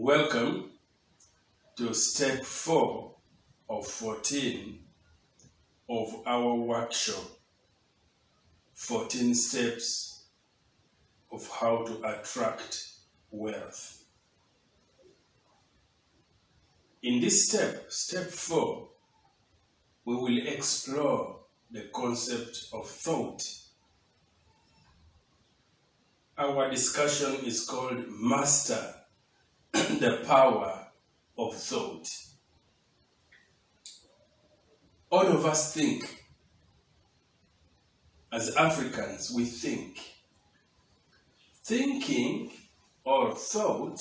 Welcome to step 4 of 14 of our workshop, 14 steps of how to attract wealth. In this step 4, we will explore the concept of thought. Our discussion is called Master the Power of Thought. All of us think. As Africans, we think. Thinking or thought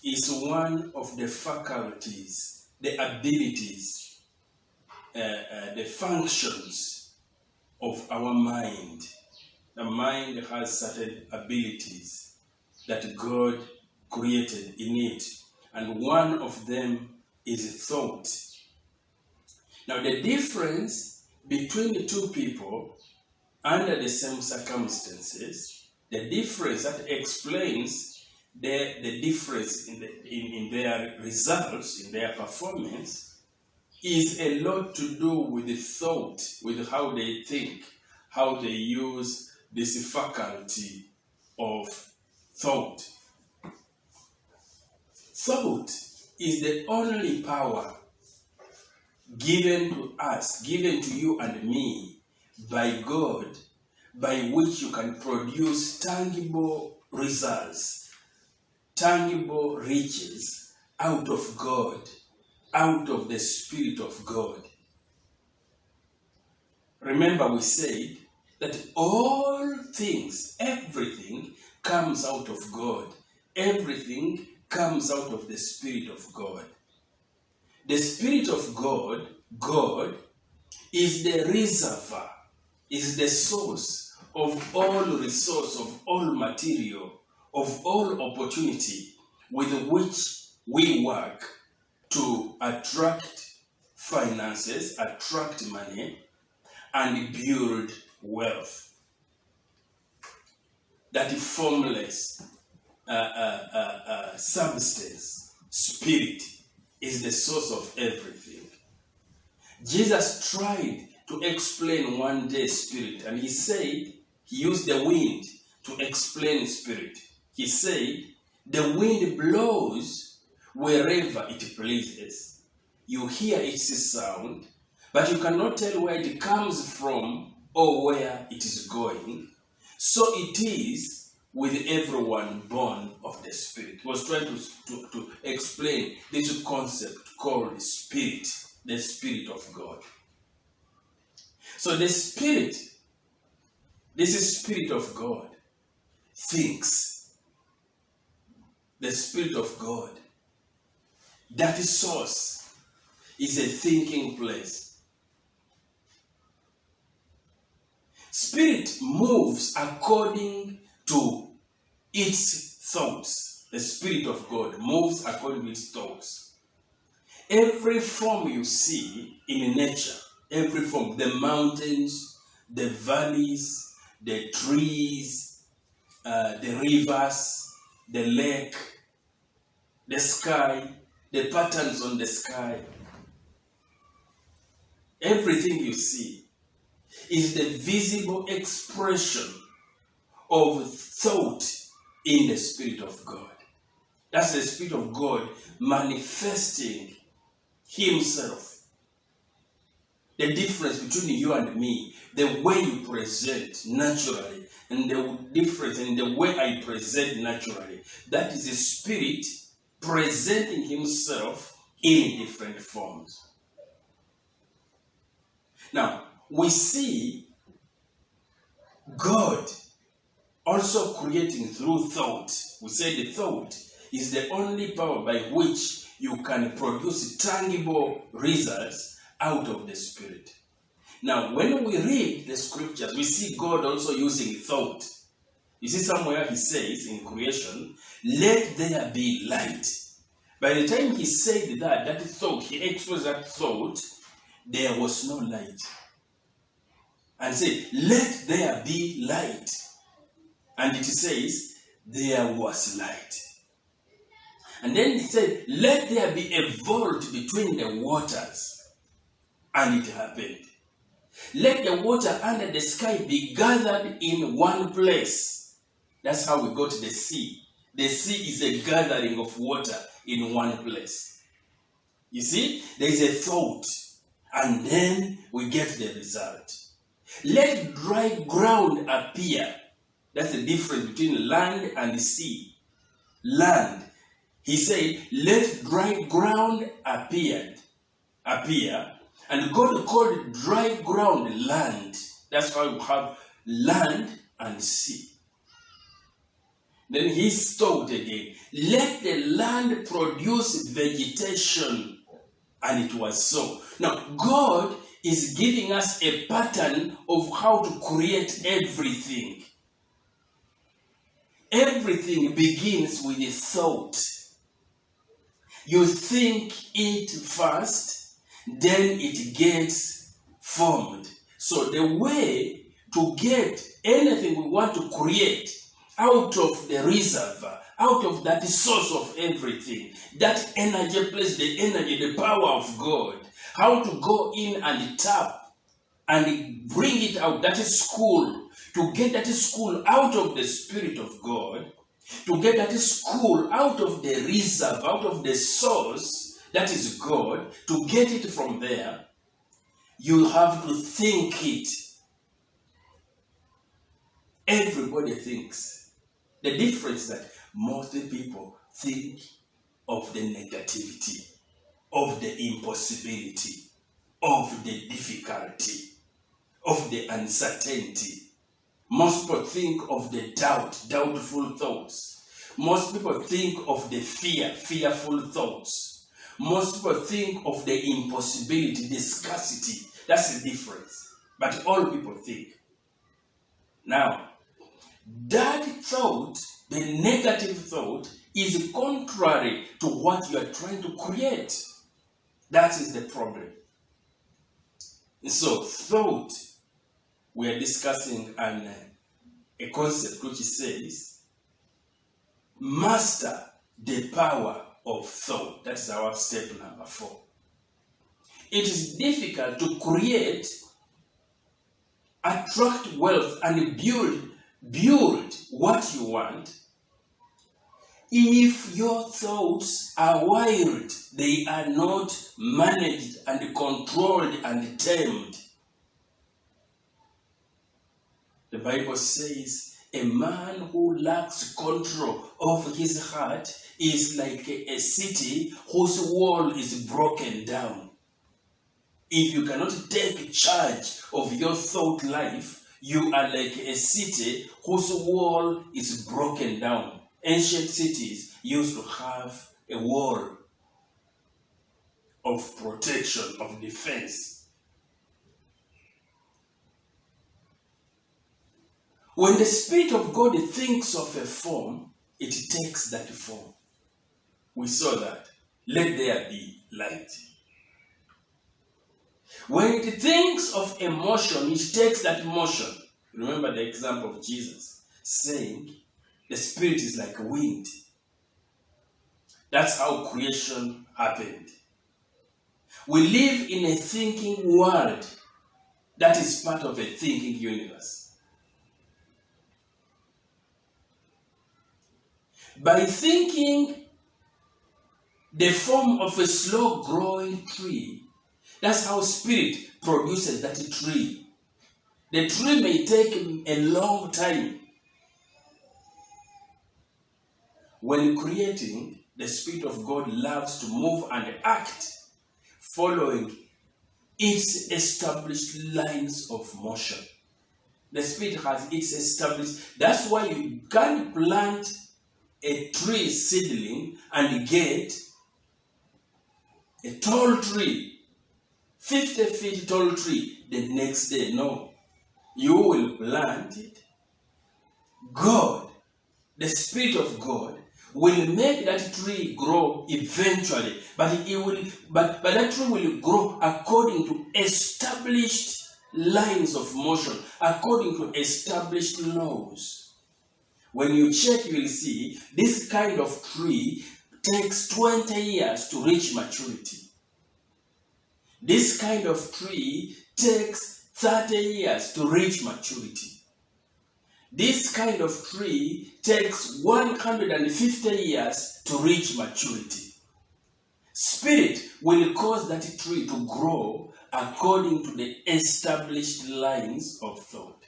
is one of the faculties, the abilities, the functions of our mind. The mind has certain abilities that God created in it, and one of them is thought. Now, the difference between the two people under the same circumstances, the difference that explains the difference in their results, in their performance, is a lot to do with the thought, with how they think, how they use this faculty of thought. Thought is the only power given to us, given to you and me by God, by which you can produce tangible results, tangible riches out of God, out of the Spirit of God. Remember, we said that all things, everything comes out of God. Everything comes out of the Spirit of God. The Spirit of God, God, is the reservoir, is the source of all resource, of all material, of all opportunity with which we work to attract finances, attract money, and build wealth. That formless substance, spirit, is the source of everything. Jesus tried to explain one day spirit, and he said, he used the wind to explain spirit. He said, the wind blows wherever it pleases. You hear its sound, but you cannot tell where it comes from or where it is going. So it is with everyone born of the Spirit. He was trying to explain this concept called spirit, the Spirit of God. So the Spirit, this is Spirit of God, thinks. The Spirit of God, that source, is a thinking place. Spirit moves according to its thoughts. The Spirit of God moves according to its thoughts. Every form you see in nature, every form, the mountains, the valleys, the trees, the rivers, the lake, the sky, the patterns on the sky, everything you see is the visible expression of thought in the Spirit of God. That's the Spirit of God manifesting Himself. The difference between you and me, the way you present naturally, and the difference in the way I present naturally, that is the Spirit presenting Himself in different forms. Now, we see God also creating through thought. We say the thought is the only power by which you can produce tangible results out of the Spirit. Now, when we read the scriptures, we see God also using thought. You see somewhere He says in creation, let there be light. By the time He said that thought, He expressed that thought, there was no light. And said, let there be light. And it says, there was light. And then he said, let there be a vault between the waters. And it happened. Let the water under the sky be gathered in one place. That's how we got the sea. The sea is a gathering of water in one place. You see, there is a thought, and then we get the result. Let dry ground appear. That's the difference between land and sea. Land. He said, let dry ground appear. And God called dry ground land. That's why we have land and sea. Then he thought again, let the land produce vegetation. And it was so. Now, God is giving us a pattern of how to create everything. Everything begins with a thought. You think it first, then it gets formed. So the way to get anything we want to create out of the reservoir, out of that source of everything, that energy place, the energy, the power of God, how to go in and tap and bring it out, that is school, to get that school out of the Spirit of God, to get that school out of the reserve, out of the source, that is God, to get it from there, you have to think it. Everybody thinks. The difference is that most people think of the negativity, of the impossibility, of the difficulty, of the uncertainty. Most people think of the doubtful thoughts. Most people think of the fearful thoughts. Most people think of the impossibility, the scarcity. That's the difference. But all people think. Now, that thought, the negative thought, is contrary to what you are trying to create. That is the problem. So, thought, we are discussing a concept which says, master the power of thought. That is our step number 4. It is difficult to create, attract wealth, and build what you want if your thoughts are wild. They are not managed and controlled and tamed. The Bible says a man who lacks control of his heart is like a city whose wall is broken down. If you cannot take charge of your thought life, you are like a city whose wall is broken down. Ancient cities used to have a wall of protection, of defense. When the Spirit of God thinks of a form, it takes that form. We saw that. Let there be light. When it thinks of emotion, it takes that motion. Remember the example of Jesus saying, the Spirit is like a wind. That's how creation happened. We live in a thinking world that is part of a thinking universe. By thinking the form of a slow-growing tree, that's how Spirit produces that tree. The tree may take a long time. When creating, the Spirit of God loves to move and act, following its established lines of motion. The Spirit has its established. That's why you can't plant a tree seedling and get a tall tree, 50 feet tall tree, the next day. No. You will plant it. God, the Spirit of God, will make that tree grow eventually. But that tree will grow according to established lines of motion, according to established laws. When you check, you will see this kind of tree takes 20 years to reach maturity. This kind of tree takes 30 years to reach maturity. This kind of tree takes 150 years to reach maturity. Spirit will cause that tree to grow according to the established lines of thought.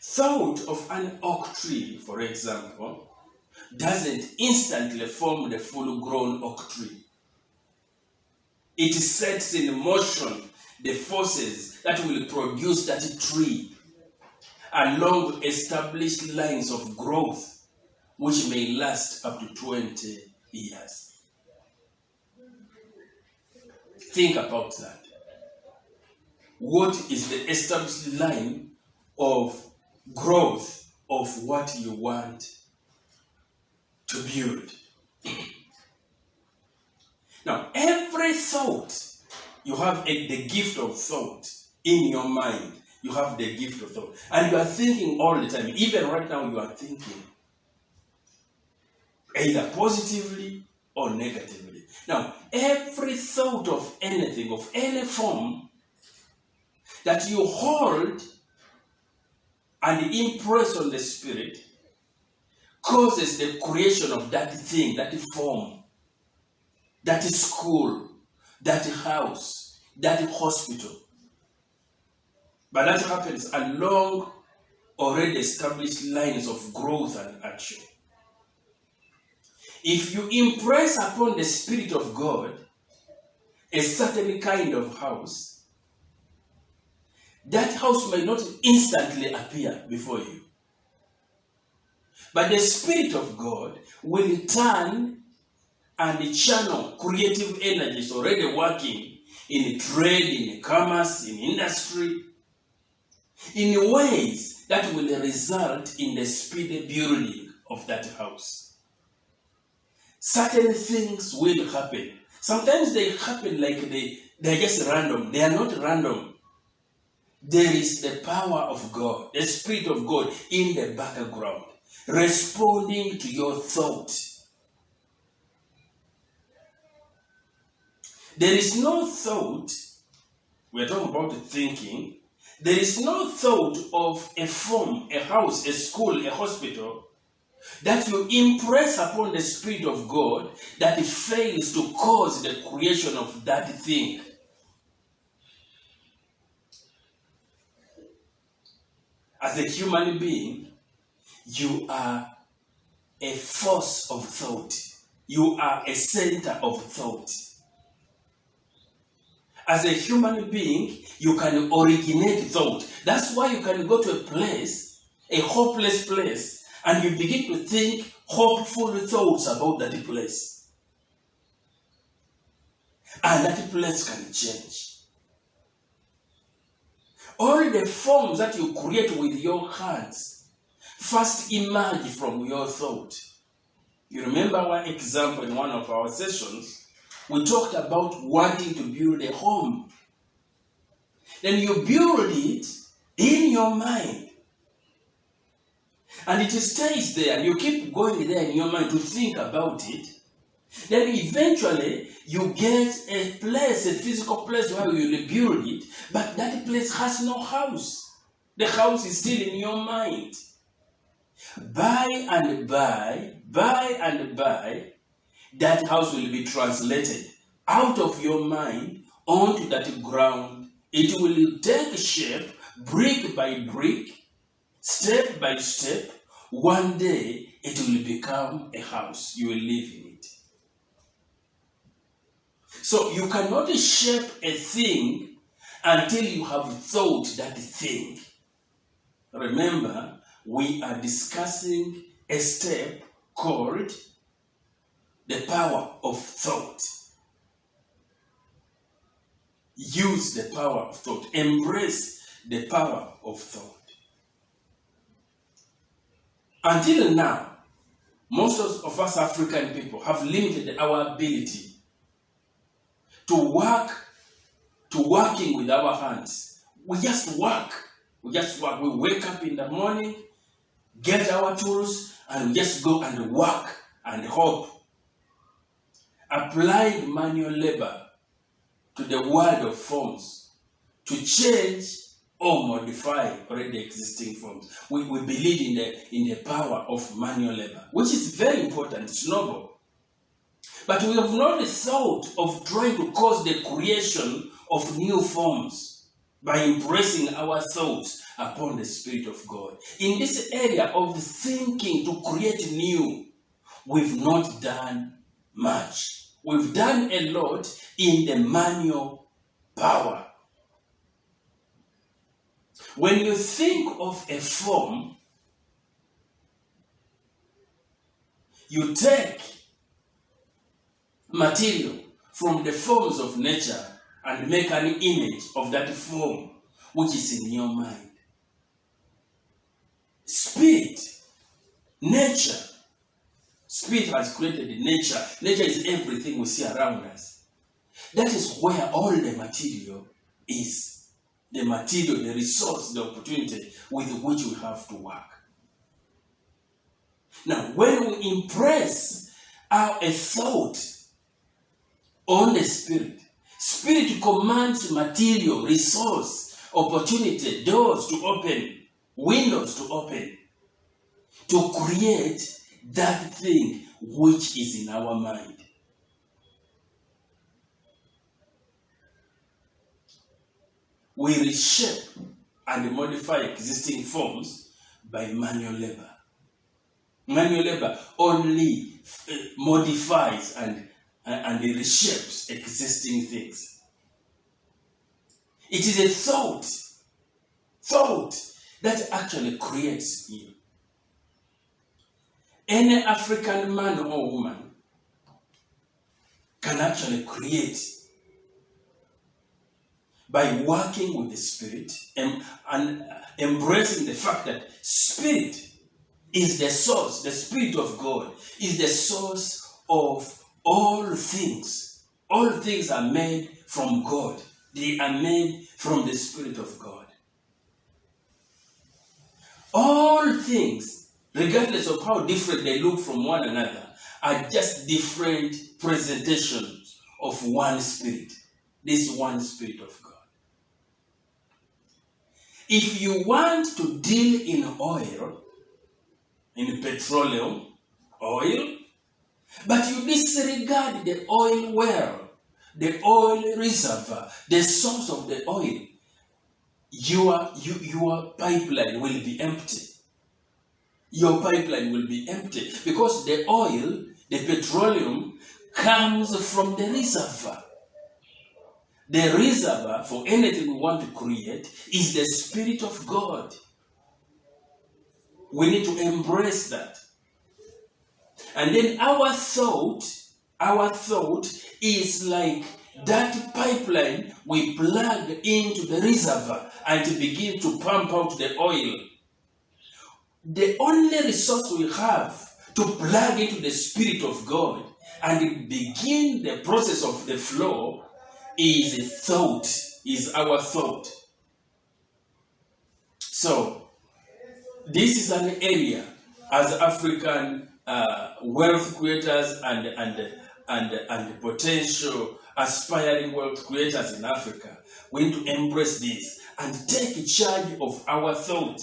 Thought of an oak tree, for example, doesn't instantly form the full-grown oak tree. It sets in motion the forces that will produce that tree along established lines of growth, which may last up to 20 years. Think about that. What is the established line of growth of what you want to build? Now, every thought, you have the gift of thought in your mind. You have the gift of thought. And you are thinking all the time. Even right now, you are thinking either positively or negatively. Now, every thought of anything, of any form, that you hold and impress on the spirit causes the creation of that thing, that form, that school, that house, that hospital. But that happens along already established lines of growth and action. If you impress upon the Spirit of God a certain kind of house, that house may not instantly appear before you. But the Spirit of God will turn and channel creative energies already working in trade, in commerce, in industry, in ways that will result in the speedy building of that house. Certain things will happen. Sometimes they happen like they're just random. They are not random. There is the power of God, the Spirit of God in the background, responding to your thought. There is no thought, we're talking about thinking, there is no thought of a form, a house, a school, a hospital, that you impress upon the Spirit of God that fails to cause the creation of that thing. As a human being, you are a force of thought. You are a center of thought. As a human being, you can originate thought. That's why you can go to a place, a hopeless place, and you begin to think hopeful thoughts about that place. And that place can change. All the forms that you create with your hands first emerge from your thought. You remember one example in one of our sessions, we talked about wanting to build a home. Then you build it in your mind. And it stays there, and you keep going there in your mind to think about it. Then eventually, you get a place, a physical place where you will build it, but that place has no house. The house is still in your mind. By and by, that house will be translated out of your mind onto that ground. It will take shape, brick by brick, step by step. One day, it will become a house. You will live in it. So you cannot shape a thing until you have thought that thing. Remember, we are discussing a step called the power of thought. Use the power of thought. Embrace the power of thought. Until now, most of us African people have limited our ability to working with our hands. We just work. We wake up in the morning, get our tools, and we just go and work. and hope. Applied manual labor to the world of forms to change or modify already existing forms. We believe in the power of manual labor, which is very important, it's noble. But we have not thought of trying to cause the creation of new forms by impressing our thoughts upon the Spirit of God. In this area of thinking to create new, we've not done much. We've done a lot in the manual power. When you think of a form, you take material from the forms of nature and make an image of that form which is in your mind. Spirit, nature. Spirit has created nature. Nature is everything we see around us. That is where all the material is. The material, the resource, the opportunity with which we have to work. Now, when we impress a thought on the Spirit, Spirit commands material, resource, opportunity, doors to open, windows to open, to create that thing which is in our mind. We reshape and modify existing forms by manual labor. Manual labor only modifies and reshapes existing things. It is a thought that actually creates you. Any African man or woman can actually create by working with the Spirit and embracing the fact that Spirit is the source, the Spirit of God is the source of all things. All things are made from God. They are made from the Spirit of God. All things, regardless of how different they look from one another, are just different presentations of one Spirit. This one Spirit of God. If you want to deal in oil, in petroleum, oil, but you disregard the oil well, the oil reservoir, the source of the oil, your pipeline will be empty. Your pipeline will be empty because the oil, the petroleum, comes from the reservoir. The reservoir for anything we want to create is the Spirit of God. We need to embrace that. And then our thought is like that pipeline we plug into the reservoir and begin to pump out the oil. The only resource we have to plug into the Spirit of God and begin the process of the flow is thought, is our thought. So, this is an area as African wealth creators and potential aspiring wealth creators in Africa. We need to embrace this and take charge of our thought.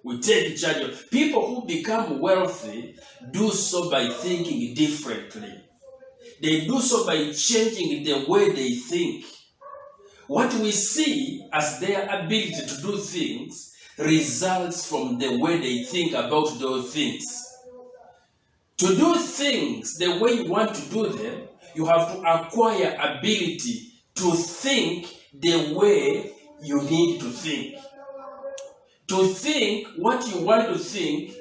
We take charge of people who become wealthy, do so by thinking differently. They do so by changing the way they think. What we see as their ability to do things results from the way they think about those things. To do things the way you want to do them, you have to acquire ability to think the way you need to think. To think what you want to think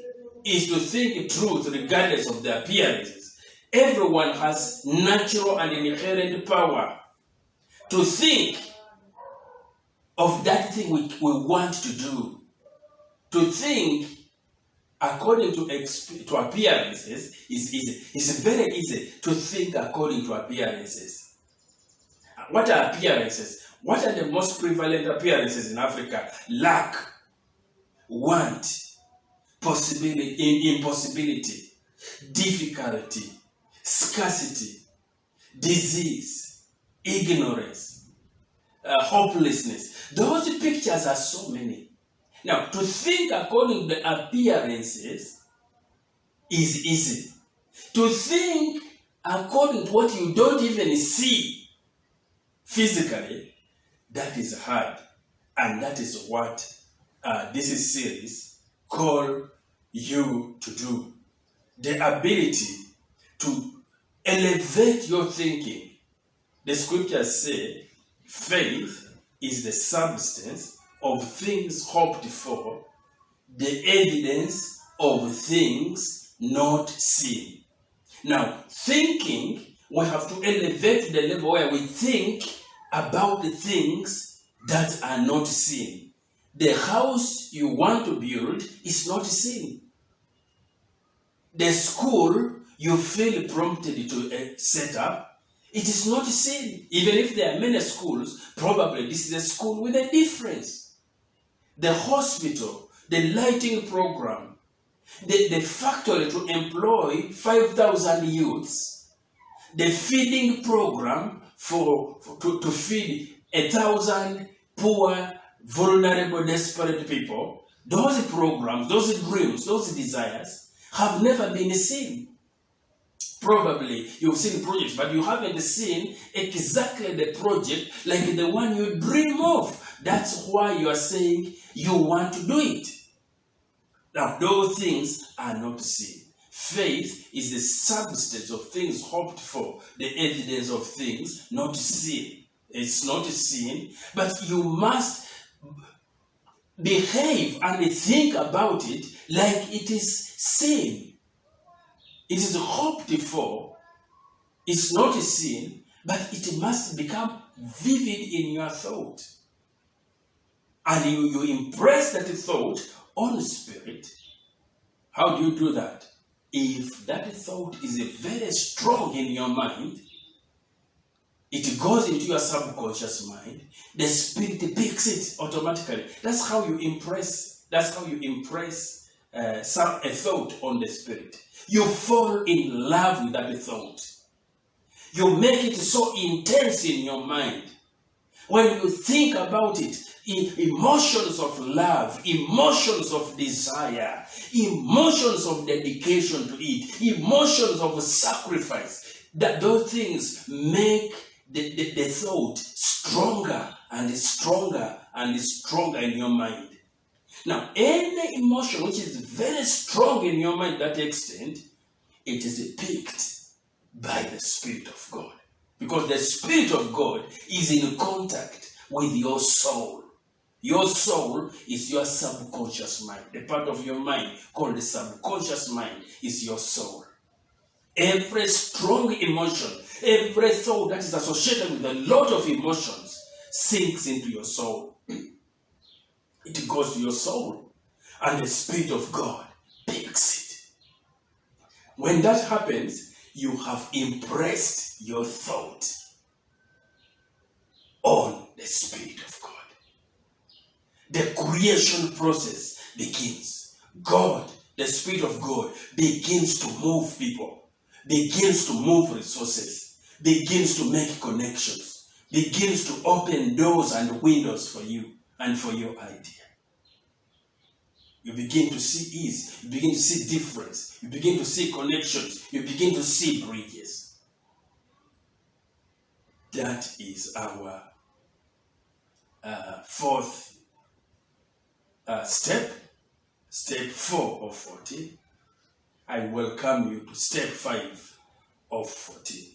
is to think truth regardless of the appearances. Everyone has natural and inherent power to think of that thing we want to do. To think according to appearances is very easy to think according to appearances. What are appearances? What are the most prevalent appearances in Africa? Lack, want, possibility, impossibility. difficulty, scarcity, disease, ignorance, hopelessness. Those pictures are so many. Now, to think according to the appearances is easy. To think according to what you don't even see physically, that is hard. And that is what this series calls you to do. The ability to elevate your thinking. The scriptures say faith is the substance of things hoped for, the evidence of things not seen. Now, thinking, we have to elevate to the level where we think about the things that are not seen. The house you want to build is not seen. The school you feel prompted to set up, it is not seen. Even if there are many schools, probably this is a school with a difference. The hospital, the lighting program, the factory to employ 5,000 youths, the feeding program to feed 1,000 poor, vulnerable, desperate people, those programs, those dreams, those desires have never been seen. Probably you've seen projects, but you haven't seen exactly the project like the one you dream of. That's why you are saying you want to do it. Now, those things are not seen. Faith is the substance of things hoped for, the evidence of things not seen. It's not seen, but you must behave and think about it like it is seen. It is hoped for, it's not seen, but it must become vivid in your thought. And you impress that thought on the spirit. How do you do that? If that thought is very strong in your mind, it goes into your subconscious mind, the spirit picks it automatically. That's how you impress. That's how you impress a thought on the spirit. You fall in love with that thought. You make it so intense in your mind. When you think about it, emotions of love, emotions of desire, emotions of dedication to it, emotions of sacrifice, that those things make the thought stronger and stronger and stronger in your mind. Now, any emotion which is very strong in your mind to that extent, it is picked by the Spirit of God. Because the Spirit of God is in contact with your soul. Your soul is your subconscious mind. The part of your mind called the subconscious mind is your soul. Every strong emotion, every thought that is associated with a lot of emotions sinks into your soul. It goes to your soul, and the Spirit of God picks it. When that happens, you have impressed your thought on the Spirit of God. The creation process begins. God, the Spirit of God, begins to move people, begins to move resources, begins to make connections, begins to open doors and windows for you and for your idea. You begin to see ease, you begin to see difference, you begin to see connections, you begin to see bridges. That is our fourth step 4 of 14. I welcome you to step 5 of 14.